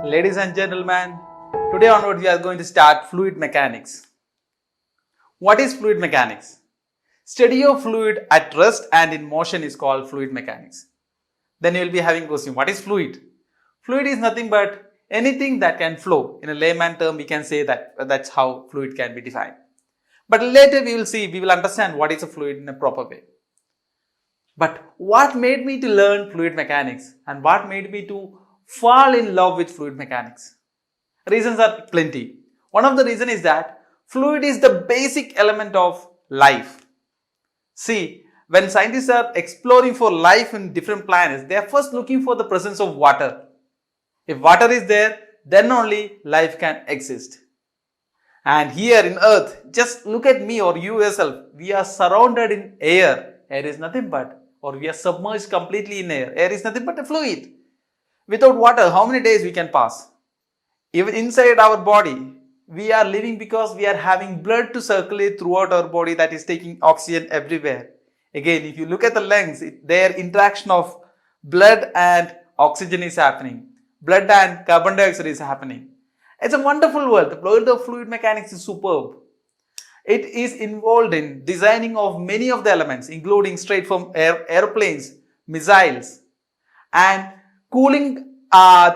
Ladies and gentlemen, today onward we are going to start fluid mechanics. What is fluid mechanics? Study of fluid at rest and in motion is called fluid mechanics. Then you will be having question, what is fluid? Fluid is nothing but anything that can flow. In a layman term, we can say that that's how fluid can be defined. But later we will understand what is a fluid in a proper way. But what made me to learn fluid mechanics and what made me to fall in love with fluid mechanics? Reasons are plenty. One of the reasons is that fluid is the basic element of life. See, when scientists are exploring for life in different planets, they are first looking for the presence of water. If water is there, then only life can exist. And here in Earth, just look at me or you yourself, we are surrounded in air. Air is nothing but, or we are submerged completely in air. Air is nothing but a fluid. Without water, how many days we can pass? Even inside our body, we are living because we are having blood to circulate throughout our body that is taking oxygen everywhere. Again, if you look at the lungs, their interaction of blood and oxygen is happening. Blood and carbon dioxide is happening. It's a wonderful world. The world of fluid mechanics is superb. It is involved in designing of many of the elements, including straight from airplanes, missiles, and cooling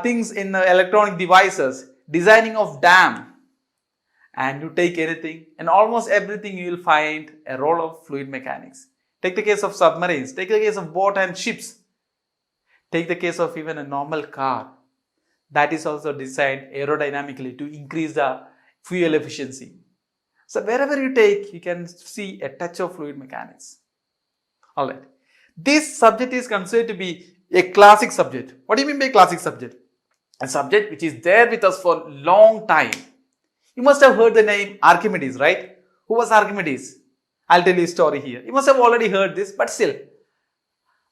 things in electronic devices, designing of dam, and you take anything and almost everything you will find a role of fluid mechanics. Take the case of submarines, take the case of boat and ships, take the case of even a normal car that is also designed aerodynamically to increase the fuel efficiency. So wherever you take, you can see a touch of fluid mechanics. Alright, this subject is considered to be a classic subject. What do you mean by classic subject? A subject which is there with us for a long time. You must have heard the name Archimedes, right? Who was Archimedes? I'll tell you a story here. You must have already heard this, but still.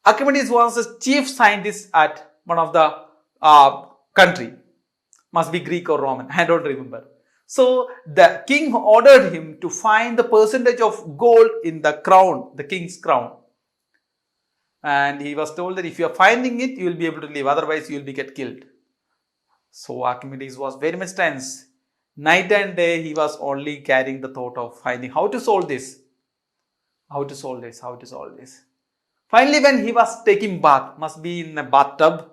Archimedes was the chief scientist at one of the country. Must be Greek or Roman, I don't remember. So the king ordered him to find the percentage of gold in the crown, the king's crown. And he was told that if you are finding it, you will be able to live, otherwise you will be get killed. So Archimedes was very much tense. Night and day he was only carrying the thought of finding how to solve this. How to solve this, how to solve this. Finally, when he was taking bath, must be in a bathtub,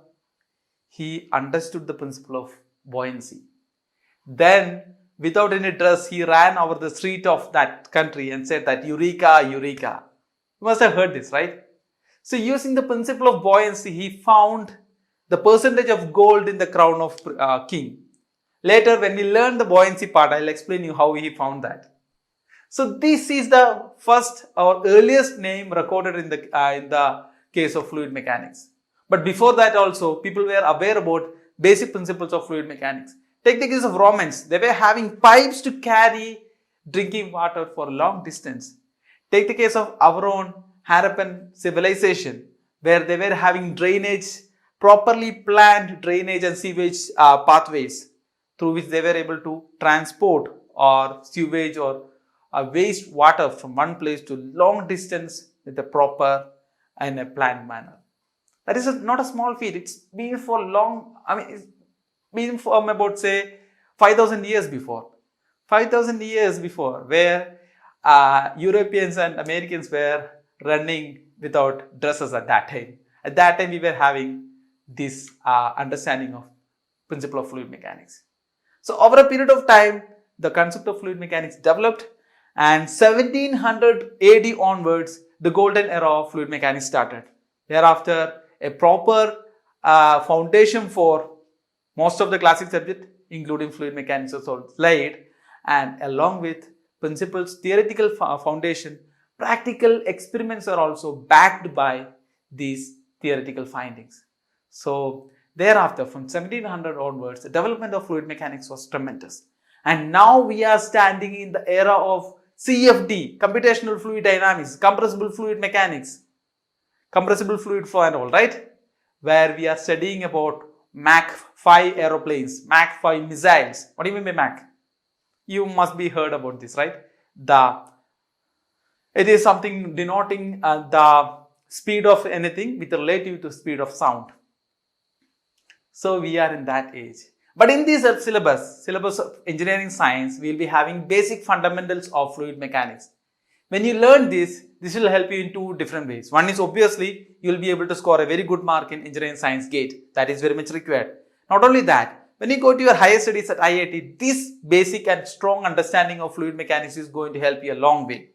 he understood the principle of buoyancy. Then, without any dress, he ran over the street of that country and said that Eureka, Eureka. You must have heard this, right? So, using the principle of buoyancy, he found the percentage of gold in the crown of king. Later, when we learn the buoyancy part, I'll explain you how he found that. So, this is the first or earliest name recorded in the case of fluid mechanics. But before that also, people were aware about basic principles of fluid mechanics. Take the case of Romans. They were having pipes to carry drinking water for a long distance. Take the case of our own Harappan civilization, where they were having drainage, properly planned drainage and sewage pathways through which they were able to transport or sewage or waste water from one place to long distance with a proper and a planned manner. That is not a small feat. It's been for long, it's been from about say 5,000 years before. 5,000 years before, where Europeans and Americans were running without dresses at that time. At that time, we were having this understanding of principle of fluid mechanics. So, over a period of time, the concept of fluid mechanics developed, and 1700 AD onwards, the golden era of fluid mechanics started. Thereafter, a proper foundation for most of the classic subject, including fluid mechanics, was laid, and along with principles, theoretical foundation, practical experiments are also backed by these theoretical findings. So, thereafter, from 1700 onwards, the development of fluid mechanics was tremendous. And now we are standing in the era of CFD, computational fluid dynamics, compressible fluid mechanics, compressible fluid flow and all, right? Where we are studying about Mach 5 aeroplanes, Mach 5 missiles. What do you mean by Mach? You must be heard about this, right? It is something denoting the speed of anything with relative to speed of sound. So we are in that age. But in this syllabus of engineering science, we will be having basic fundamentals of fluid mechanics. When you learn this will help you in two different ways. One is obviously you will be able to score a very good mark in engineering science gate. That is very much required. Not only that, when you go to your higher studies at IIT, this basic and strong understanding of fluid mechanics is going to help you a long way.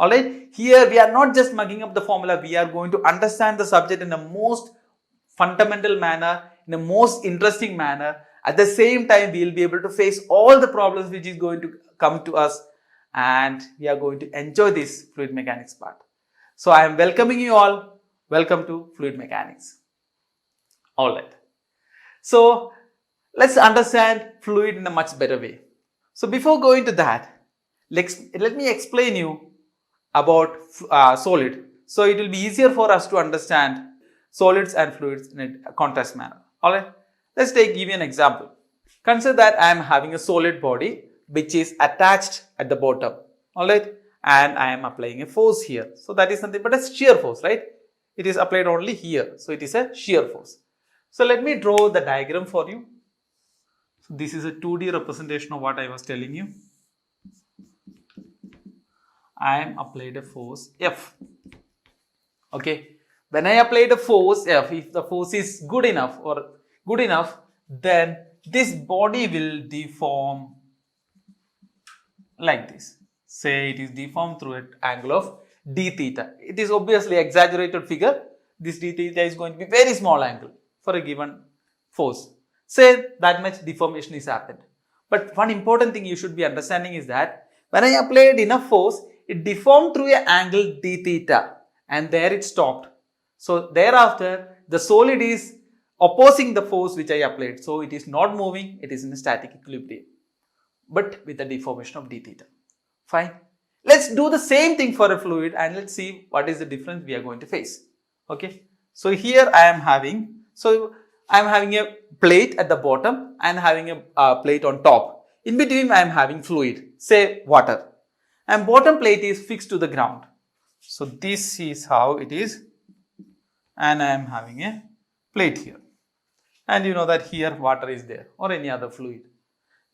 Alright, here we are not just mugging up the formula, we are going to understand the subject in the most fundamental manner, in the most interesting manner. At the same time, we will be able to face all the problems which is going to come to us, and we are going to enjoy this fluid mechanics part. So I am welcoming you all. Welcome to fluid mechanics. Alright. So let's understand fluid in a much better way. So before going to that, let me explain you about solid. So it will be easier for us to understand solids and fluids in a contrast manner. Alright. Let's give you an example. Consider that I am having a solid body which is attached at the bottom. Alright. And I am applying a force here. So that is nothing but a shear force, right? It is applied only here. So it is a shear force. So let me draw the diagram for you. So this is a 2D representation of what I was telling you. I am applied a force F. Okay. When I apply the force F, if the force is good enough, then this body will deform like this. Say it is deformed through an angle of d theta. It is obviously exaggerated figure. This d theta is going to be very small angle for a given force. Say that much deformation is happened. But one important thing you should be understanding is that when I applied enough force, it deformed through an angle d theta, and there it stopped. So thereafter, the solid is opposing the force which I applied. So it is not moving, it is in a static equilibrium, but with a deformation of d theta. Fine. Let's do the same thing for a fluid and let's see what is the difference we are going to face. Okay. So here I am having a plate at the bottom and having a plate on top. In between I am having fluid, say water, and bottom plate is fixed to the ground. So this is how it is, and I am having a plate here, and you know that here water is there or any other fluid.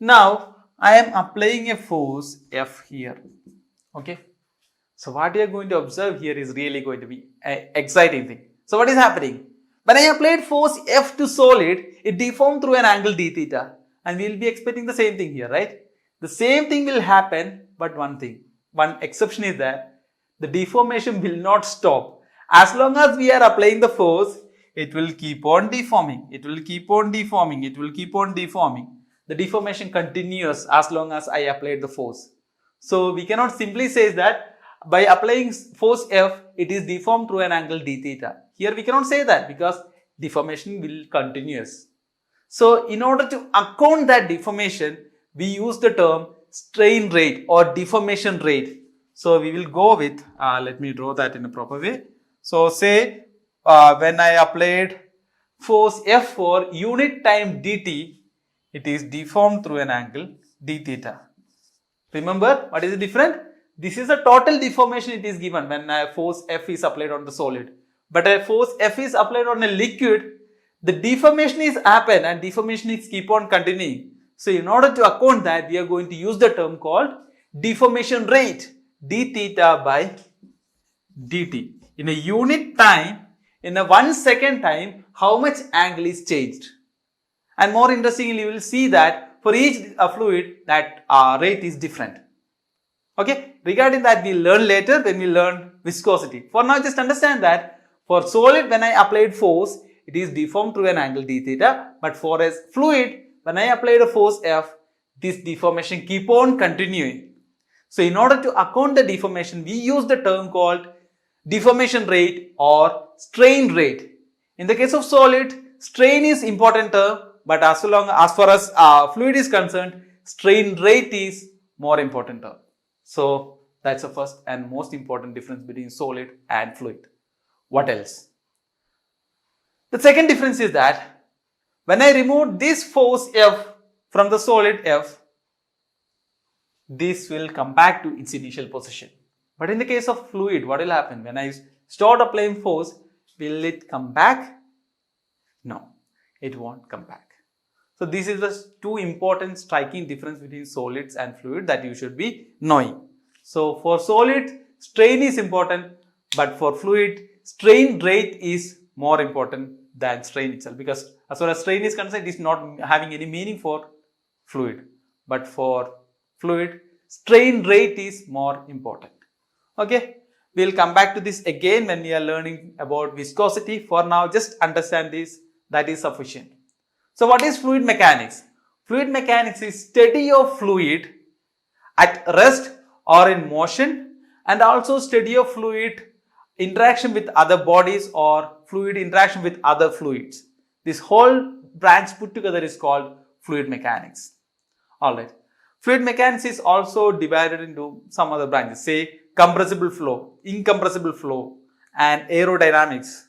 Now I am applying a force F here. Okay. So what you are going to observe here is really going to be an exciting thing. So what is happening? When I applied force F to solid, it deformed through an angle d theta, and we will be expecting the same thing here, right? The same thing will happen, but one exception is that the deformation will not stop. As long as we are applying the force, it will keep on deforming. It will keep on deforming. It will keep on deforming. The deformation continues as long as I applied the force. So we cannot simply say that by applying force F, it is deformed through an angle d theta. Here we cannot say that because deformation will continuous. So in order to account that deformation, we use the term strain rate or deformation rate. So we will go with, let me draw that in a proper way. So say when I applied force F for unit time dt, it is deformed through an angle d theta. Remember what is the difference? This is a total deformation it is given when a force F is applied on the solid. But a force F is applied on a liquid, the deformation is happen and deformation is keep on continuing. So in order to account that, we are going to use the term called deformation rate, d theta by dt. In a unit time, in a 1 second time, how much angle is changed. And more interestingly, you will see that for each fluid, that rate is different. Okay, regarding that we learn later when we learn viscosity. For now, just understand that for solid, when I applied force, it is deformed through an angle d theta. But for a fluid, when I applied a force F, this deformation keep on continuing. So in order to account the deformation, we use the term called deformation rate or strain rate. In the case of solid, strain is important term, but as far as fluid is concerned, strain rate is more important term. So that's the first and most important difference between solid and fluid. What else? The second difference is that when I remove this force F from the solid F, this will come back to its initial position. But in the case of fluid, what will happen? When I start applying force, will it come back? No, it won't come back. So this is the two important striking difference between solids and fluid that you should be knowing. So for solid, strain is important, but for fluid, strain rate is more important than strain itself, because as far as strain is concerned, it is not having any meaning for fluid, but for fluid, strain rate is more important. Okay, we will come back to this again when we are learning about viscosity. For now, just understand this, that is sufficient. So what is fluid mechanics? Fluid mechanics is study of fluid at rest or in motion, and also study of fluid interaction with other bodies or fluid interaction with other fluids. This whole branch put together is called fluid mechanics. Alright. Fluid mechanics is also divided into some other branches, say compressible flow, incompressible flow, and aerodynamics.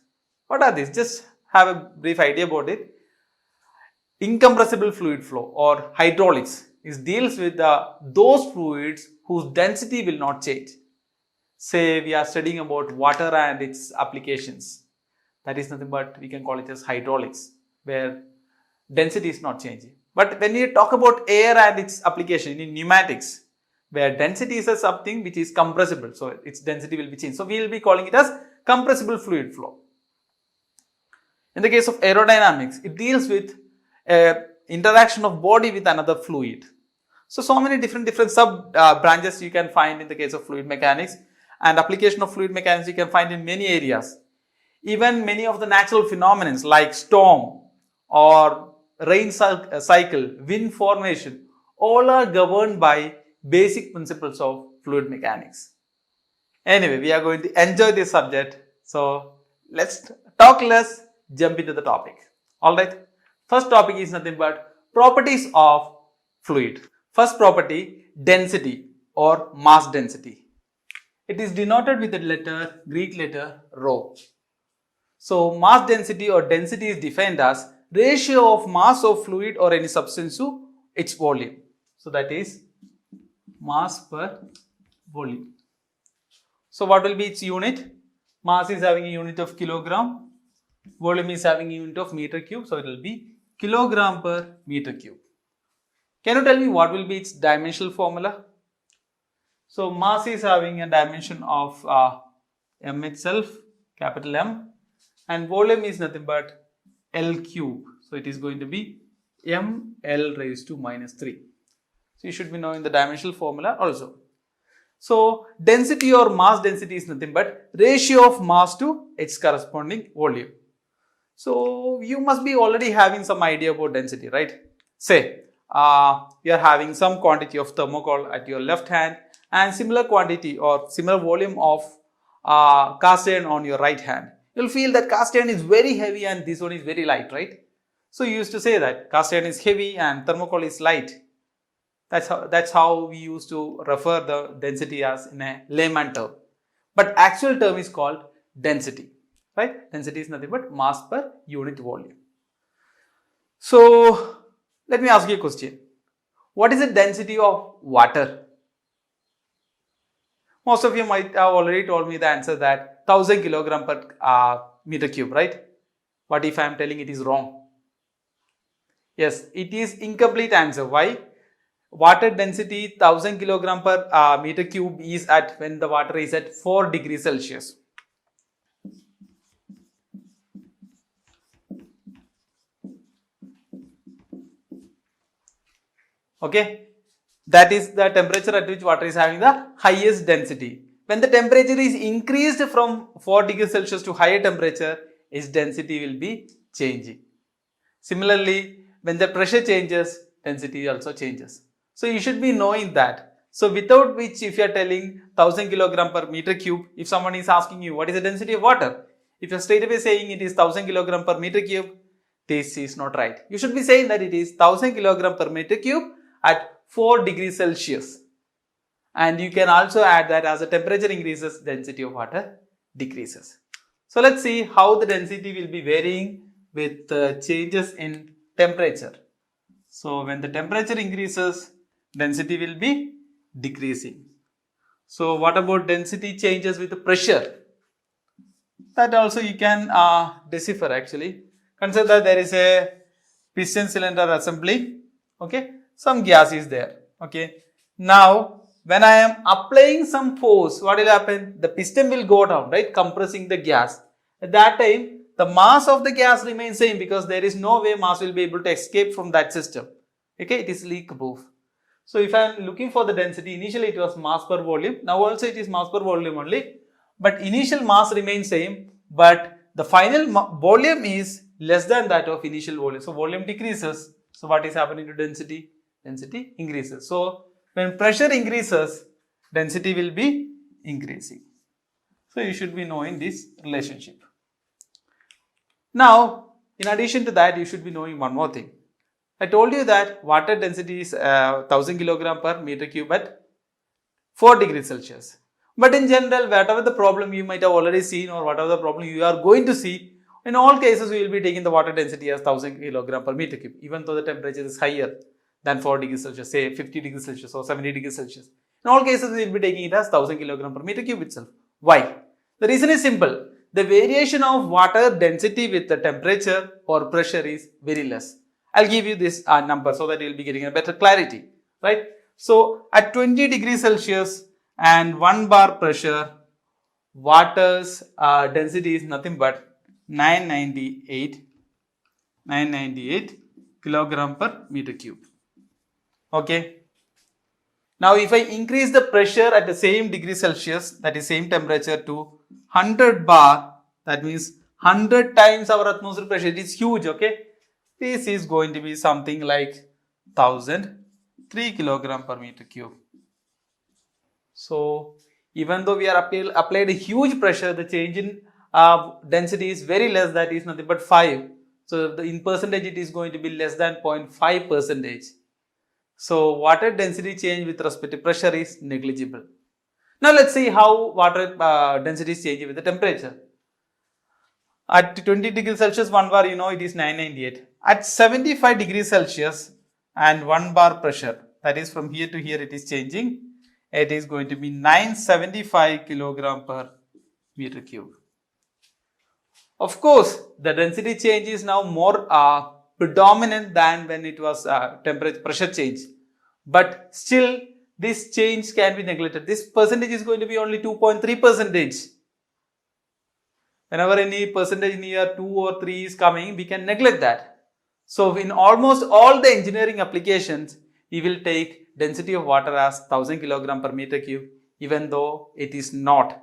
What are these? Just have a brief idea about it. Incompressible fluid flow or hydraulics deals with those fluids whose density will not change. Say we are studying about water and its applications. That is nothing but we can call it as hydraulics, where density is not changing. But when we talk about air and its application in pneumatics, where density is something which is compressible, so its density will be changed. So we will be calling it as compressible fluid flow. In the case of aerodynamics, it deals with interaction of body with another fluid. So many different sub branches you can find in the case of fluid mechanics, and application of fluid mechanics you can find in many areas. Even many of the natural phenomena like storm or rain cycle, wind formation, all are governed by basic principles of fluid mechanics. Anyway, we are going to enjoy this subject. So let's talk less, jump into the topic. Alright. First topic is nothing but properties of fluid. First property, density or mass density. It is denoted with the Greek letter rho. So mass density or density is defined as ratio of mass of fluid or any substance to its volume. So that is mass per volume. So what will be its unit? Mass is having a unit of kilogram, volume is having a unit of meter cube, so it will be kilogram per meter cube. Can you tell me what will be its dimensional formula? So mass is having a dimension of m itself, capital M, and volume is nothing but L cube. So it is going to be ml raised to minus 3. So you should be knowing the dimensional formula also. So density or mass density is nothing but ratio of mass to its corresponding volume. So you must be already having some idea about density, right? Say you are having some quantity of thermocol at your left hand and similar quantity or similar volume of cast iron on your right hand. You'll feel that cast iron is very heavy and this one is very light, right? So you used to say that cast iron is heavy and thermocol is light. That's how we used to refer the density as in a layman term. But actual term is called density, right? Density is nothing but mass per unit volume. So let me ask you a question. What is the density of water? Most of you might have already told me the answer that 1000 kilogram per meter cube, right? What if I am telling it is wrong? Yes, it is incomplete answer. Why? Water density 1000 kilogram per meter cube is at when the water is at 4 degrees Celsius. Okay, that is the temperature at which water is having the highest density. When the temperature is increased from 4 degrees Celsius to higher temperature, its density will be changing. Similarly, when the pressure changes, density also changes. So you should be knowing that. So without which, if you are telling 1000 kilogram per meter cube, if someone is asking you what is the density of water, if you are straight away saying it is 1000 kilogram per meter cube, this is not right. You should be saying that it is 1000 kilogram per meter cube at 4 degrees Celsius. And you can also add that as the temperature increases, density of water decreases. So let's see how the density will be varying with changes in temperature. So when the temperature increases, density will be decreasing. So what about density changes with the pressure? That also you can decipher actually. Consider that there is a piston cylinder assembly. Okay, some gas is there. Okay, now when I am applying some force, what will happen? The piston will go down, right, compressing the gas. At that time, the mass of the gas remains same because there is no way mass will be able to escape from that system. Okay, it is leak proof. So if I am looking for the density, initially it was mass per volume. Now also it is mass per volume only. But initial mass remains same. But the final volume is less than that of initial volume. So volume decreases. So what is happening to density? Density increases. So when pressure increases, density will be increasing. So you should be knowing this relationship. Now, in addition to that, you should be knowing one more thing. I told you that water density is 1000 kilogram per meter cube at 4 degrees Celsius. But in general, whatever the problem you might have already seen or whatever the problem you are going to see, in all cases we will be taking the water density as 1000 kilogram per meter cube, even though the temperature is higher than 4 degrees Celsius, say 50 degrees Celsius or 70 degrees Celsius. In all cases, we will be taking it as 1000 kilogram per meter cube itself. Why? The reason is simple. The variation of water density with the temperature or pressure is very less. I'll give you this number so that you'll be getting a better clarity, right? So at 20 degrees Celsius and 1 bar pressure, water's density is nothing but 998 kilogram per meter cube. Okay. Now if I increase the pressure at the same degree Celsius, that is same temperature, to 100 bar, that means 100 times our atmospheric pressure. It is huge. Okay. This is going to be something like 1003 kilogram per meter cube. So even though we are applied a huge pressure, the change in density is very less, that is nothing but 5. So in percentage it is going to be less than 0.5 percentage. So water density change with respect to pressure is negligible. Now let's see how water density is changing with the temperature. At 20 degrees Celsius, 1 bar, you know, it is 998. At 75 degrees Celsius and 1 bar pressure, that is from here to here it is changing. It is going to be 975 kilogram per meter cube. Of course, the density change is now more predominant than when it was temperature pressure change. But still, this change can be neglected. This percentage is going to be only 2.3 percentage. Whenever any percentage near 2 or 3 is coming, we can neglect that. So in almost all the engineering applications, we will take density of water as 1000 kilogram per meter cube, even though it is not.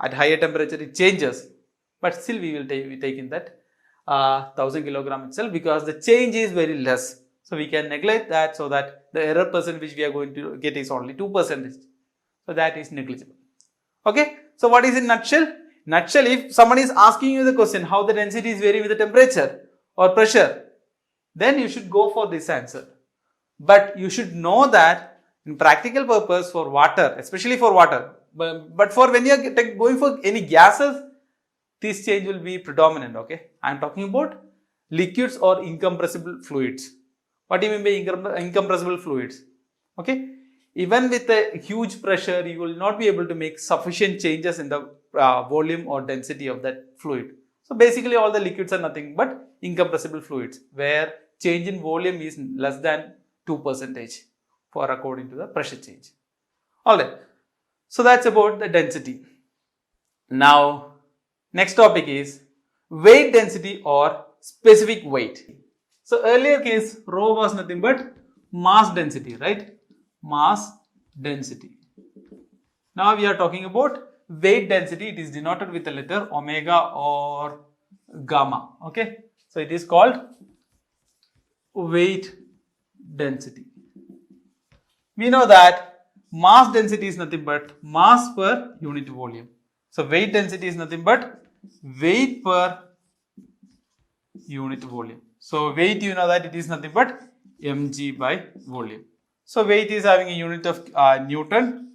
At higher temperature, it changes. But still we will take in that 1000 kilogram itself because the change is very less. So we can neglect that so that the error percent which we are going to get is only 2%. So that is negligible. Okay. So what is in nutshell? Nutshell, if someone is asking you the question how the density is varying with the temperature or pressure, then you should go for this answer. But you should know that in practical purpose for water, especially for water, but for when you are going for any gases, this change will be predominant. Okay, I am talking about liquids or incompressible fluids. What do you mean by incompressible fluids? Okay, even with a huge pressure, you will not be able to make sufficient changes in the volume or density of that fluid. So basically, all the liquids are nothing but incompressible fluids, where change in volume is less than 2% for according to the pressure change. Alright, so that's about the density. Now, next topic is weight density or specific weight. So earlier case, rho was nothing but mass density, right? Mass density. Now we are talking about weight density. It is denoted with the letter omega or gamma. Okay, so it is called weight density. We know that mass density is nothing but mass per unit volume. So weight density is nothing but weight per unit volume. So weight, you know that it is nothing but mg by volume. So weight is having a unit of Newton,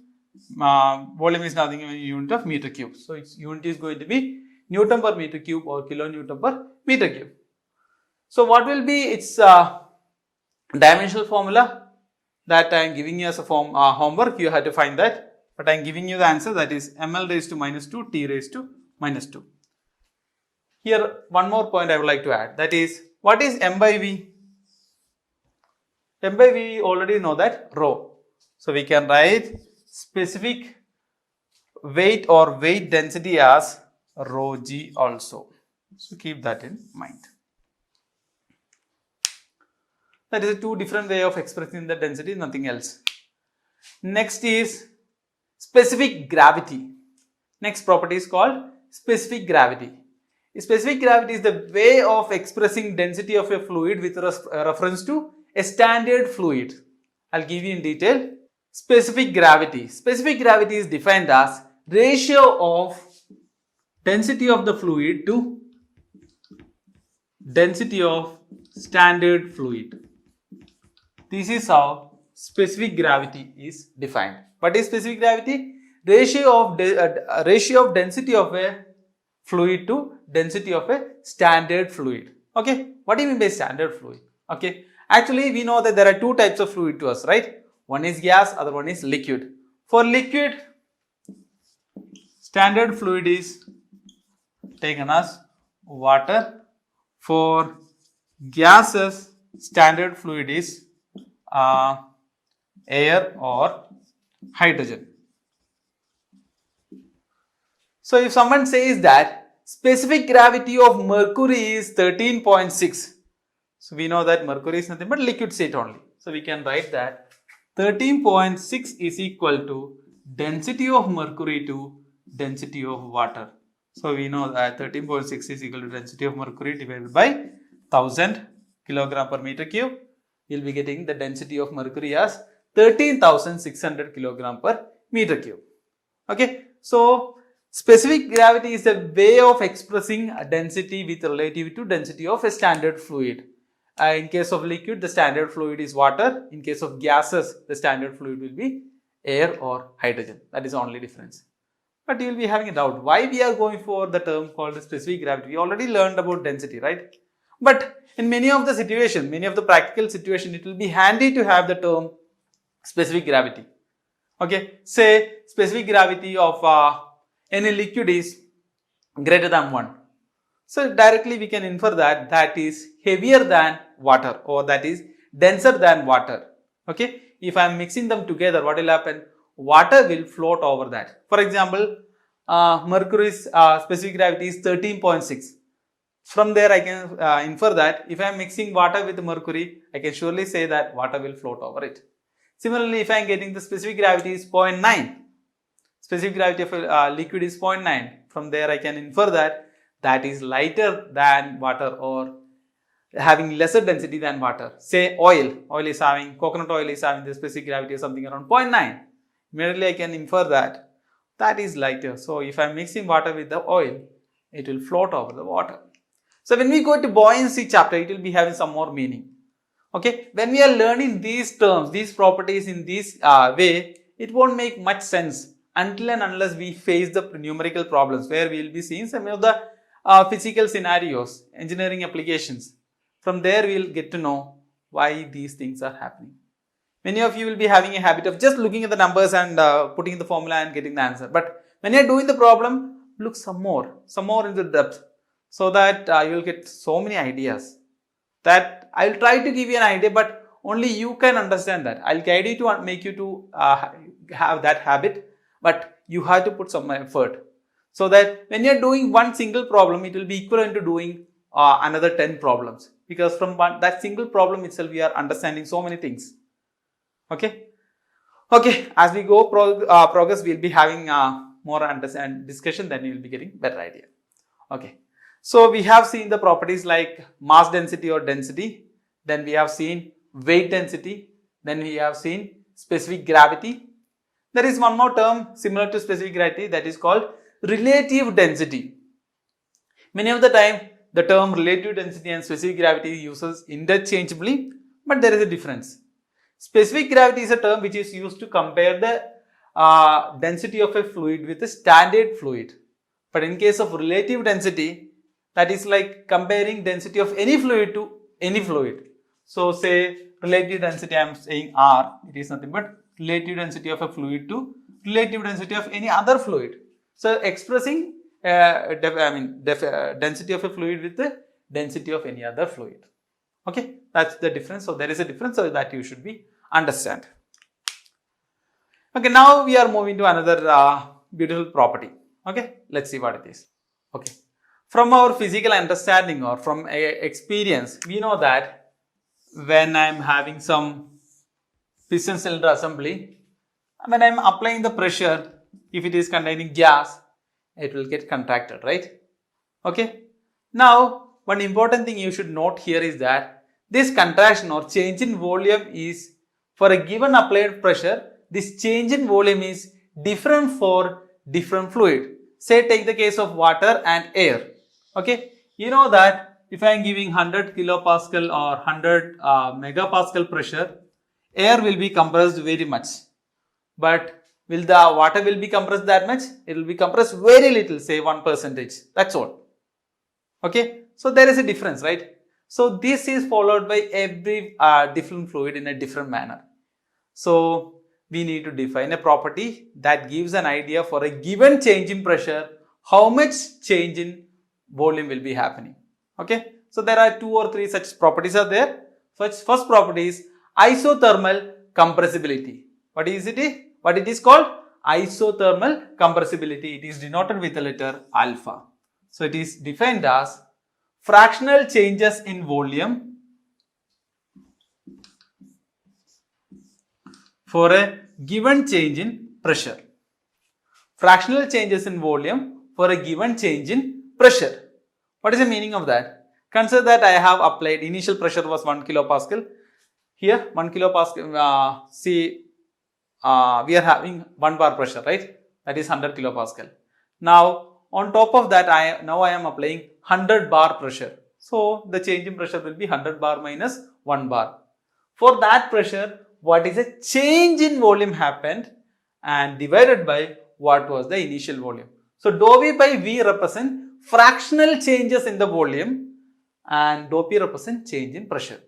volume is nothing but a unit of meter cube. So its unit is going to be Newton per meter cube or kilonewton per meter cube. So what will be its dimensional formula? That I am giving you as a homework. You have to find that, but I am giving you the answer, that is ml raised to minus 2 t raised to minus 2. Here one more point I would like to add, that is what is m by v? m by v already know that rho. So we can write specific weight or weight density as rho g also. So keep that in mind. That is a two different way of expressing the density, nothing else. Next is specific gravity. Next property is called specific gravity. Specific gravity is the way of expressing density of a fluid with reference to a standard fluid. I'll give you in detail. Specific gravity. Specific gravity is defined as ratio of density of the fluid to density of standard fluid. This is how specific gravity is defined. What is specific gravity? Ratio of density of a fluid to density of a standard fluid. Okay, what do you mean by standard fluid? Okay, actually we know that there are two types of fluid to us, right? One is gas, other one is liquid. For liquid, standard fluid is taken as water. For gases, standard fluid is air or hydrogen. So if someone says that specific gravity of mercury is 13.6, so we know that mercury is nothing but liquid state only. So we can write that 13.6 is equal to density of mercury to density of water. So we know that 13.6 is equal to density of mercury divided by 1000 kilogram per meter cube. We will be getting the density of mercury as 13,600 kilogram per meter cube. Okay, so specific gravity is a way of expressing a density with relative to density of a standard fluid. In case of liquid, the standard fluid is water. In case of gases, the standard fluid will be air or hydrogen. That is the only difference. But you will be having a doubt. Why we are going for the term called specific gravity? We already learned about density, right? But in many of the situations, many of the practical situations, it will be handy to have the term specific gravity. Okay, say specific gravity of any liquid is greater than 1. So directly we can infer that that is heavier than water or that is denser than water. Okay, if I am mixing them together, what will happen? Water will float over that. For example, mercury's specific gravity is 13.6. From there I can infer that if I am mixing water with mercury, I can surely say that water will float over it. Similarly, if I am getting the specific gravity is 0.9, specific gravity of a liquid is 0.9. From there I can infer that that is lighter than water or having lesser density than water. Say oil is having, coconut oil is having the specific gravity of something around 0.9. Immediately I can infer that that is lighter. So if I am mixing water with the oil, it will float over the water. So when we go to buoyancy chapter, it will be having some more meaning. Okay, when we are learning these terms, these properties in this way, it won't make much sense until and unless we face the numerical problems where we will be seeing some of the physical scenarios, engineering applications. From there we will get to know why these things are happening. Many of you will be having a habit of just looking at the numbers and putting the formula and getting the answer. But when you are doing the problem, look some more into depth, so that you will get so many ideas. That I will try to give you an idea, but only you can understand that. I will guide you to make you to have that habit, but you have to put some effort. So that when you are doing one single problem, it will be equivalent to doing another 10 problems. Because from that single problem itself, we are understanding so many things. Okay. Okay. As we go progress, we will be having more discussion. Then you will be getting better idea. Okay. So we have seen the properties like mass density or density. Then we have seen weight density. Then we have seen specific gravity. There is one more term similar to specific gravity, that is called relative density. Many of the time the term relative density and specific gravity uses interchangeably, but there is a difference. Specific gravity is a term which is used to compare the density of a fluid with a standard fluid. But in case of relative density, that is like comparing density of any fluid to any fluid. So say relative density, I am saying R, it is nothing but relative density of a fluid to relative density of any other fluid. So expressing density of a fluid with the density of any other fluid. Okay, that's the difference. So there is a difference, so that you should be understand. Okay, now we are moving to another beautiful property. Okay, let's see what it is. Okay, from our physical understanding or from experience, we know that when I am having some piston cylinder assembly, when I am applying the pressure, if it is containing gas, it will get contracted, right? Okay. Now, one important thing you should note here is that this contraction or change in volume is for a given applied pressure, this change in volume is different for different fluid. Say take the case of water and air. Okay. You know that if I am giving 100 kilopascal or 100 megapascal pressure, air will be compressed very much. But will the water will be compressed that much? It will be compressed very little, say 1%. That's all. Okay, so there is a difference, right? So this is followed by every different fluid in a different manner. So we need to define a property that gives an idea for a given change in pressure, how much change in volume will be happening. Okay, so there are 2 or 3 such properties are there. First property is isothermal compressibility. What is it? What it is called? Isothermal compressibility. It is denoted with the letter alpha. So it is defined as fractional changes in volume for a given change in pressure. Fractional changes in volume for a given change in pressure. What is the meaning of that? Consider that I have applied initial pressure was 1 kilopascal. Here 1 kilopascal, we are having 1 bar pressure, right? That is 100 kilopascal. Now on top of that, I am applying 100 bar pressure. So the change in pressure will be 100 bar minus 1 bar. For that pressure, what is a change in volume happened and divided by what was the initial volume. So dou V by V represent fractional changes in the volume and dou P represent change in pressure.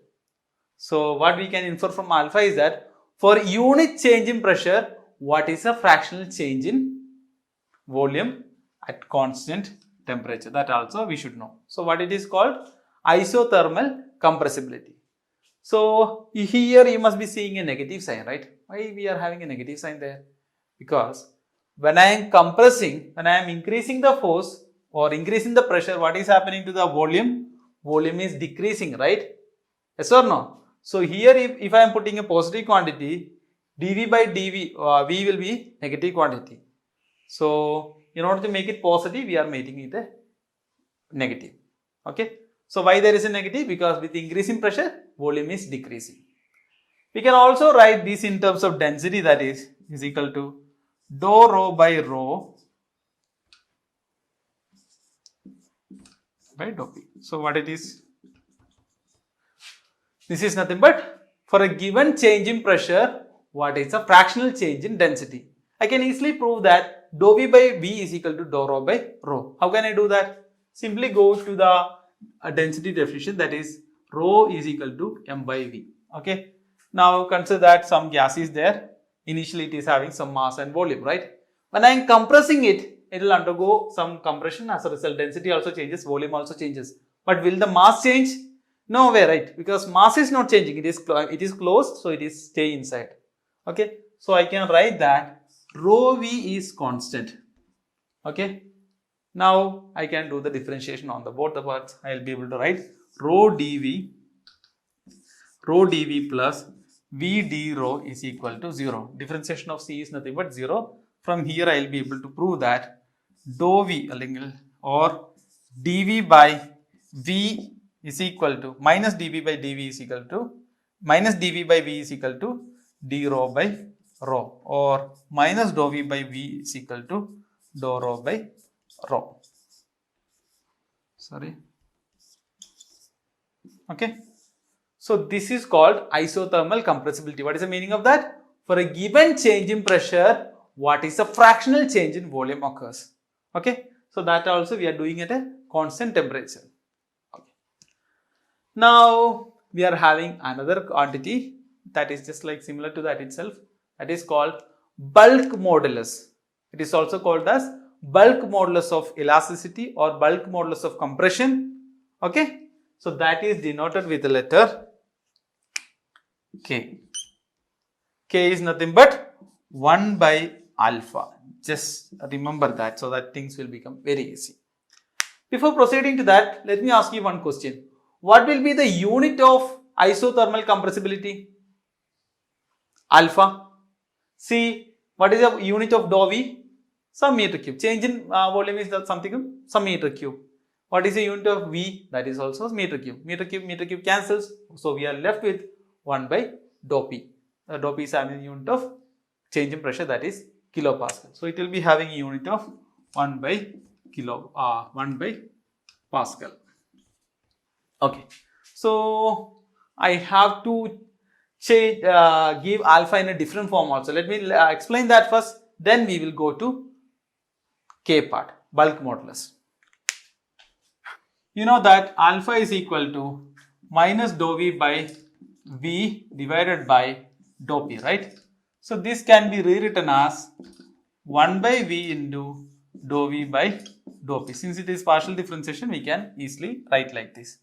So what we can infer from alpha is that for unit change in pressure, what is a fractional change in volume at constant temperature? That also we should know. So what it is called? Isothermal compressibility. So here you must be seeing a negative sign, right? Why we are having a negative sign there? Because when I am compressing, when I am increasing the force or increasing the pressure, what is happening to the volume? Volume is decreasing, right? Yes or no? So here if I am putting a positive quantity, dV by dV, V will be negative quantity. So in order to make it positive, we are making it a negative. Okay. So why there is a negative? Because with increasing pressure, volume is decreasing. We can also write this in terms of density, that is equal to dou rho by rho by dou P. So what it is? This is nothing but for a given change in pressure, what is a fractional change in density? I can easily prove that dou V by V is equal to dou rho by rho. How can I do that? Simply go to the density definition, that is rho is equal to m by V. Okay. Now consider that some gas is there. Initially it is having some mass and volume, right? When I am compressing it, it will undergo some compression. As a result, density also changes, volume also changes. But will the mass change? No way, right? Because mass is not changing. It is closed, so it is stay inside. Okay. So I can write that rho V is constant. Okay. Now I can do the differentiation on the both the parts. I will be able to write rho dV plus V d rho is equal to 0. Differentiation of C is nothing but 0. From here I will be able to prove that dou V or dV by V is equal to minus dV by dV is equal to minus dV by V is equal to d rho by rho, or minus dou V by V is equal to dou rho by rho. Sorry. Okay. So this is called isothermal compressibility. What is the meaning of that? For a given change in pressure, what is the fractional change in volume occurs? Okay. So that also we are doing at a constant temperature. Okay. Now we are having another quantity that is just like similar to that itself. That is called bulk modulus. It is also called as bulk modulus of elasticity or bulk modulus of compression. Okay. So that is denoted with the letter K. K is nothing but 1 by alpha. Just remember that so that things will become very easy. Before proceeding to that, let me ask you one question. What will be the unit of isothermal compressibility? Alpha. C. What is the unit of dou V? Some meter cube. Change in volume is something some meter cube. What is the unit of V? That is also meter cube. Meter cube cancels. So we are left with 1 by dou P. Dou P is having a unit of change in pressure, that is kilopascal. So it will be having a unit of 1 by Pascal. Okay. So I have to change, give alpha in a different form also. Let me explain that first. Then we will go to K part, bulk modulus. You know that alpha is equal to minus dou V by V divided by dou P, right? So this can be rewritten as 1 by V into dou V by dou P. Since it is partial differentiation, we can easily write like this.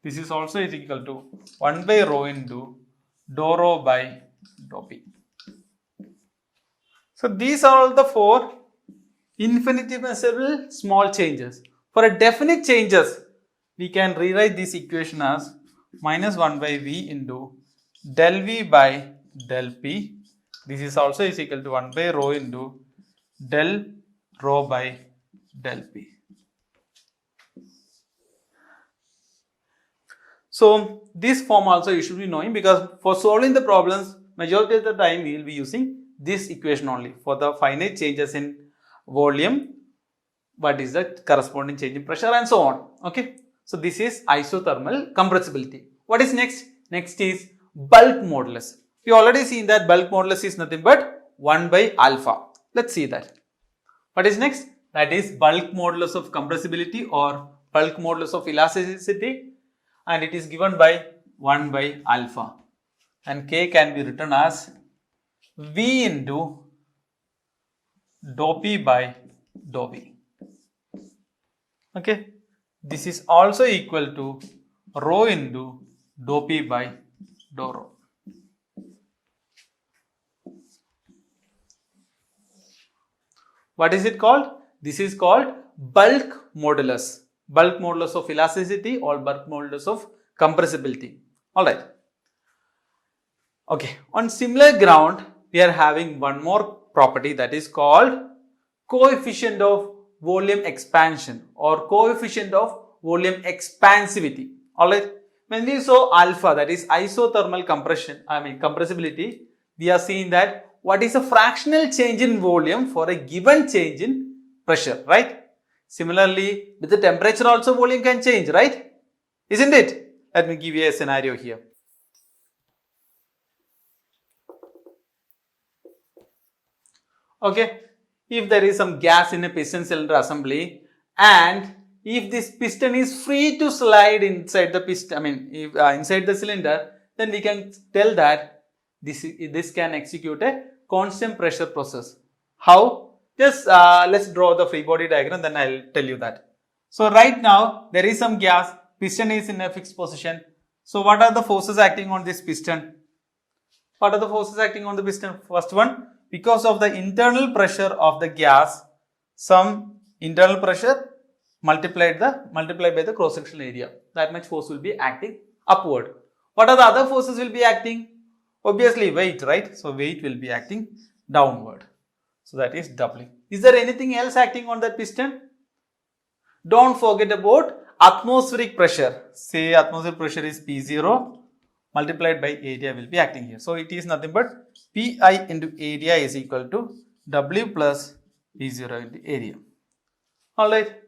This is also is equal to 1 by rho into dou rho by dou P. So these are all the four infinitesimal small changes. For a definite changes, we can rewrite this equation as minus 1 by V into del V by del P. This is also is equal to 1 by rho into del rho by del P. So this form also you should be knowing, because for solving the problems, majority of the time we will be using this equation only for the finite changes in volume, what is the corresponding change in pressure and so on. Okay. So this is isothermal compressibility. What is next? Next is bulk modulus. We already seen that bulk modulus is nothing but 1 by alpha. Let's see that. What is next? That is bulk modulus of compressibility or bulk modulus of elasticity, and it is given by 1 by alpha, and K can be written as V into dou P by dou V. Okay. This is also equal to rho into dou P by dou rho. What is it called? This is called bulk modulus. Bulk modulus of elasticity or bulk modulus of compressibility. Alright. Okay. On similar ground, we are having one more property, that is called coefficient of volume expansion or coefficient of volume expansivity. Alright. When we saw alpha, that is isothermal compressibility, we are seeing that what is a fractional change in volume for a given change in pressure, right? Similarly, with the temperature also volume can change, right? Isn't it? Let me give you a scenario here. Okay, if there is some gas in a piston cylinder assembly, and if this piston is free to slide inside the piston, inside the cylinder, then we can tell that this can execute a constant pressure process. How? Just let's draw the free body diagram, then I'll tell you that. So right now there is some gas, piston is in a fixed position. So what are the forces acting on this piston? What are the forces acting on the piston? First one, because of the internal pressure of the gas, some internal pressure multiplied by the cross sectional area. That much force will be acting upward. What are the other forces will be acting? Obviously weight, right? So weight will be acting downward. So that is doubling. Is there anything else acting on that piston? Don't forget about atmospheric pressure. Say atmospheric pressure is P0 multiplied by area will be acting here. So it is nothing but Pi into area is equal to W plus P0 into area. Alright.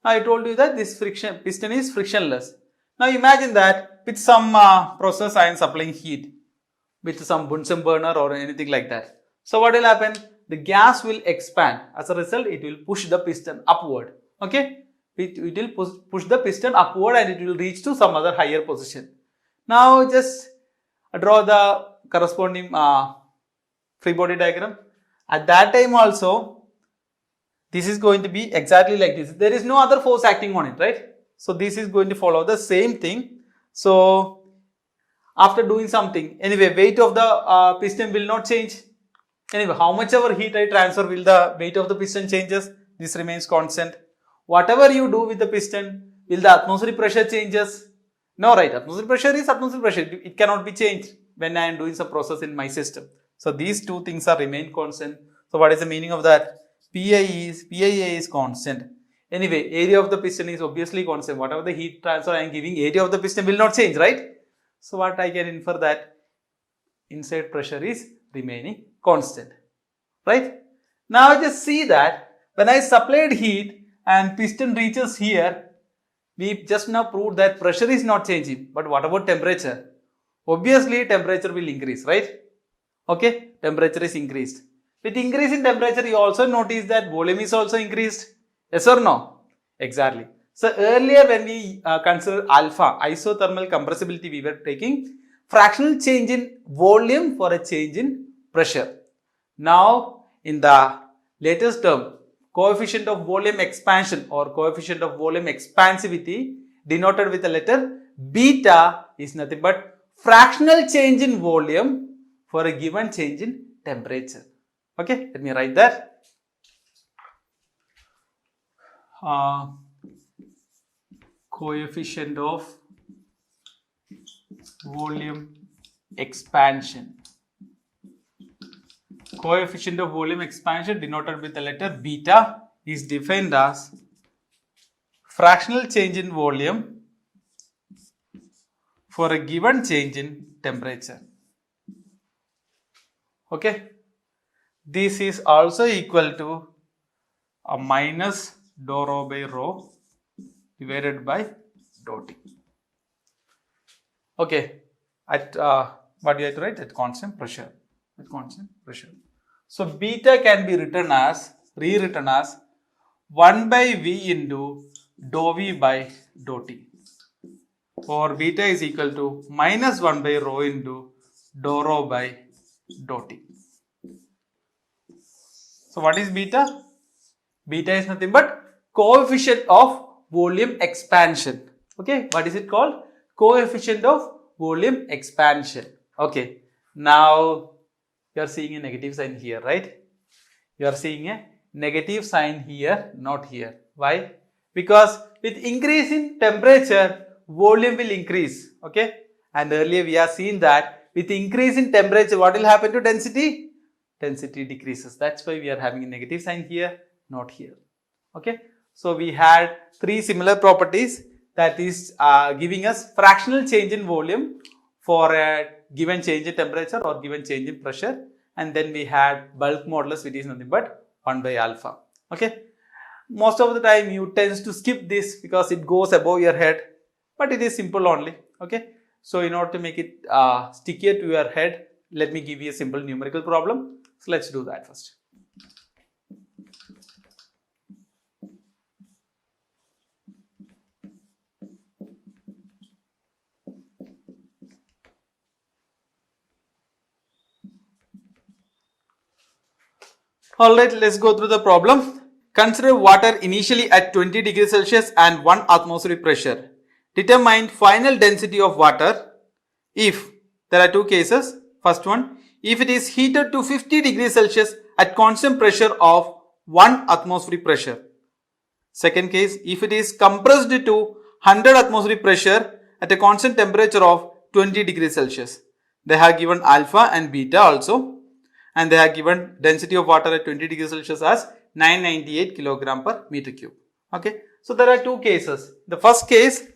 I told you that this piston is frictionless. Now imagine that with some process I am supplying heat with some Bunsen burner or anything like that. So what will happen? The gas will expand. As a result, it will push the piston upward. Okay? It will push the piston upward and it will reach to some other higher position. Now just draw the corresponding free body diagram. At that time also, this is going to be exactly like this. There is no other force acting on it, right? So this is going to follow the same thing. So after doing something, anyway, weight of the piston will not change. Anyway, how much ever heat I transfer, will the weight of the piston changes? This remains constant. Whatever you do with the piston, will the atmospheric pressure changes? No, right? Atmospheric pressure is atmospheric pressure. It cannot be changed when I am doing some process in my system. So these two things are remain constant. So what is the meaning of that? PIA is constant. Anyway, area of the piston is obviously constant. Whatever the heat transfer I am giving, area of the piston will not change, right? So what I can infer that inside pressure is remaining constant, right? Now just see that when I supplied heat and piston reaches here, we just now proved that pressure is not changing. But what about temperature? Obviously temperature will increase, right? Okay, temperature is increased. With increase in temperature, you also notice that volume is also increased. Yes or no? Exactly. So earlier when we consider alpha, isothermal compressibility, we were taking fractional change in volume for a change in pressure. Now in the latest term, coefficient of volume expansion or coefficient of volume expansivity denoted with the letter beta is nothing but fractional change in volume for a given change in temperature. Okay, let me write that. Coefficient of volume expansion. Coefficient of volume expansion denoted with the letter beta is defined as fractional change in volume for a given change in temperature. Okay, this is also equal to a minus dou rho by rho divided by dou T. Okay, at what do you have to write? At constant pressure. At constant pressure. So beta can be rewritten as 1 by V into dou V by dou T. Or beta is equal to minus 1 by rho into dou rho by dou T. So what is beta? Beta is nothing but coefficient of volume expansion. Okay, what is it called? Coefficient of volume expansion. Okay, now you are seeing a negative sign here, right? You are seeing a negative sign here, not here. Why? Because with increase in temperature, volume will increase. Okay, and earlier we have seen that with increase in temperature, what will happen to density? Density decreases. That's why we are having a negative sign here, not here. Okay, so we had three similar properties, that is giving us fractional change in volume for a given change in temperature or given change in pressure, and then we had bulk modulus, which is nothing but 1 by alpha. Okay, most of the time you tends to skip this because it goes above your head, but it is simple only. Okay, so in order to make it stickier to your head, let me give you a simple numerical problem. So let's do that first. Alright, let's go through the problem. Consider water initially at 20 degrees Celsius and 1 atmospheric pressure. Determine final density of water if there are two cases. First one, if it is heated to 50 degrees Celsius at constant pressure of 1 atmospheric pressure. Second case, if it is compressed to 100 atmospheric pressure at a constant temperature of 20 degrees Celsius. They have given alpha and beta also. And they have given density of water at 20 degrees Celsius as 998 kilogram per meter cube. Okay, so there are two cases. The first case,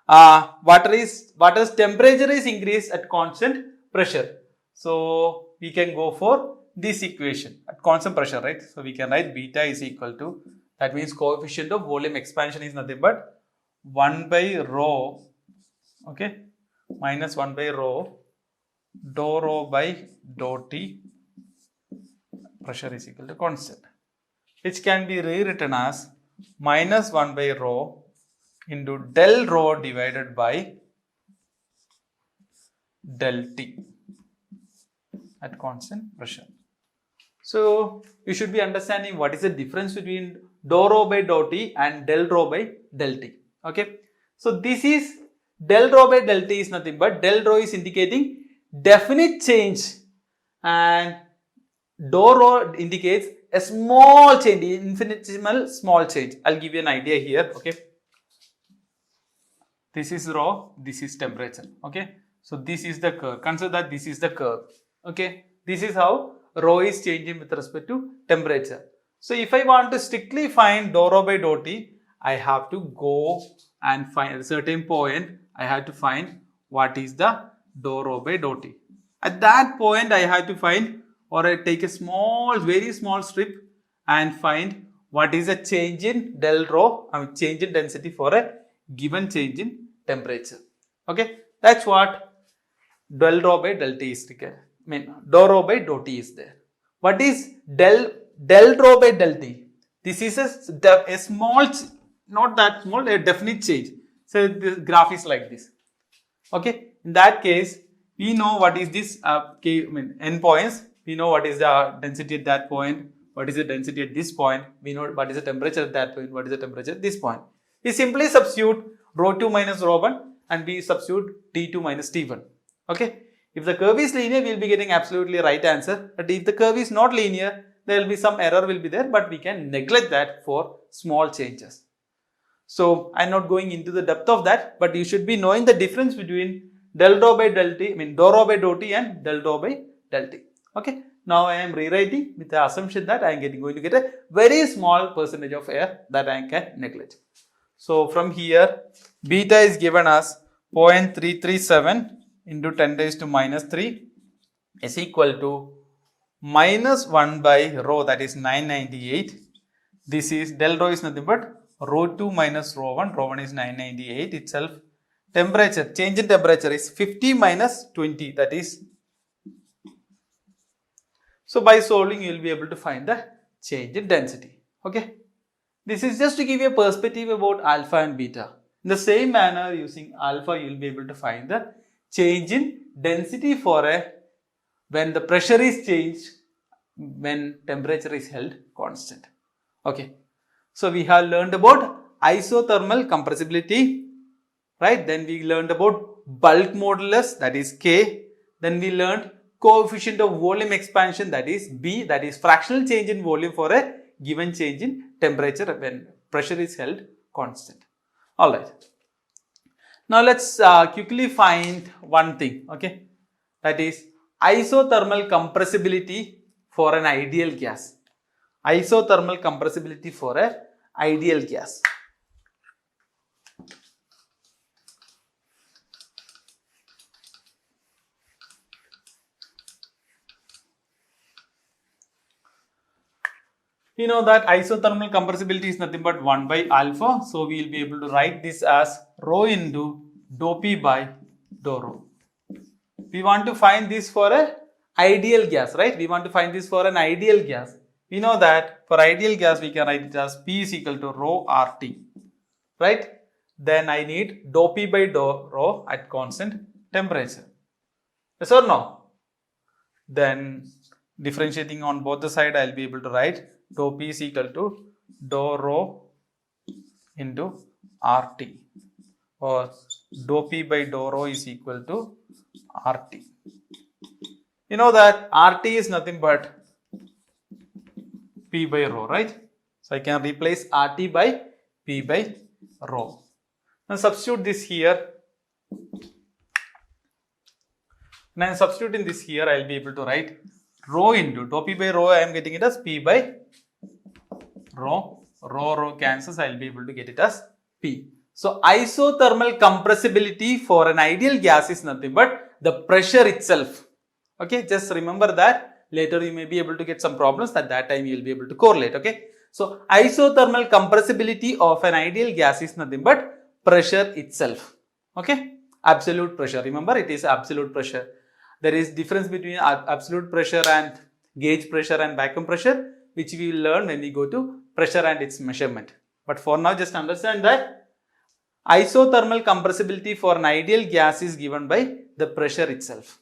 water's temperature is increased at constant pressure. So we can go for this equation at constant pressure, right? So we can write beta is equal to, that means coefficient of volume expansion is nothing but 1 by rho, okay, minus 1 by rho, dou rho by dou T, pressure is equal to constant, which can be rewritten as minus 1 by rho into del rho divided by del T at constant pressure. So you should be understanding what is the difference between dou rho by dou T and del rho by del T. Okay, So this is del rho by del T is nothing but del rho is indicating definite change and dou rho indicates a small change, infinitesimal small change. I'll give you an idea here. Okay. This is rho, this is temperature. Okay. So this is the curve. Consider that this is the curve. Okay. This is how rho is changing with respect to temperature. So if I want to strictly find dou rho by dou T, I have to go and find a certain point. I have to find what is the dou rho by dou T. At that point, I have to find, or I take a small, very small strip and find what is the change in del rho, change in density for a given change in temperature. Okay, that's what del rho by del T is required. Dou rho by dou T is there. What is del rho by del T? This is a small, not that small, a definite change. So this graph is like this. Okay, in that case, we know what is this endpoints. We know what is the density at that point, what is the density at this point. We know what is the temperature at that point, what is the temperature at this point. We simply substitute rho 2 minus rho 1 and we substitute T2 minus T1. Okay. If the curve is linear, we will be getting absolutely right answer. But if the curve is not linear, there will be some error will be there, but we can neglect that for small changes. So I am not going into the depth of that, but you should be knowing the difference between del rho by del T, dou rho by dou T and del rho by del T. Okay. Now I am rewriting with the assumption that I am going to get a very small percentage of error that I can neglect. So from here, beta is given as 0.337 into 10 raised to minus 3 is equal to minus 1 by rho, that is 998. This is del rho is nothing but rho 2 minus rho 1. Rho 1 is 998 itself. Temperature, change in temperature is 50 minus 20, that is. So by solving, you will be able to find the change in density. Okay. This is just to give you a perspective about alpha and beta. In the same manner, using alpha, you will be able to find the change in density for when the pressure is changed, when temperature is held constant. Okay. So we have learned about isothermal compressibility, right? Then we learned about bulk modulus, that is K. Then we learned coefficient of volume expansion, that is B, that is fractional change in volume for a given change in temperature when pressure is held constant. Alright. Now let's quickly find one thing, okay, that is isothermal compressibility for an ideal gas. Isothermal compressibility for an ideal gas. You know that isothermal compressibility is nothing but 1 by alpha. So we will be able to write this as rho into dou P by dou rho. We want to find this for an ideal gas, right? We want to find this for an ideal gas. We know that for ideal gas, we can write it as P is equal to rho RT, right? Then I need dou P by dou rho at constant temperature. Yes or no? Then differentiating on both the side, I will be able to write dou P is equal to dou rho into RT, or dou P by dou rho is equal to RT. You know that RT is nothing but P by rho, right? So I can replace RT by P by rho. Now substitute this here. When I am substituting this here, I will be able to write rho into dou P by rho. I am getting it as P by rho. Rho cancels. I will be able to get it as P. So isothermal compressibility for an ideal gas is nothing but the pressure itself. Okay, just remember that. Later you may be able to get some problems. At that time you will be able to correlate. Okay, so isothermal compressibility of an ideal gas is nothing but pressure itself. Okay, absolute pressure. Remember, it is absolute pressure. There is difference between absolute pressure and gauge pressure and vacuum pressure, which we will learn when we go to pressure and its measurement. But for now, just understand that isothermal compressibility for an ideal gas is given by the pressure itself.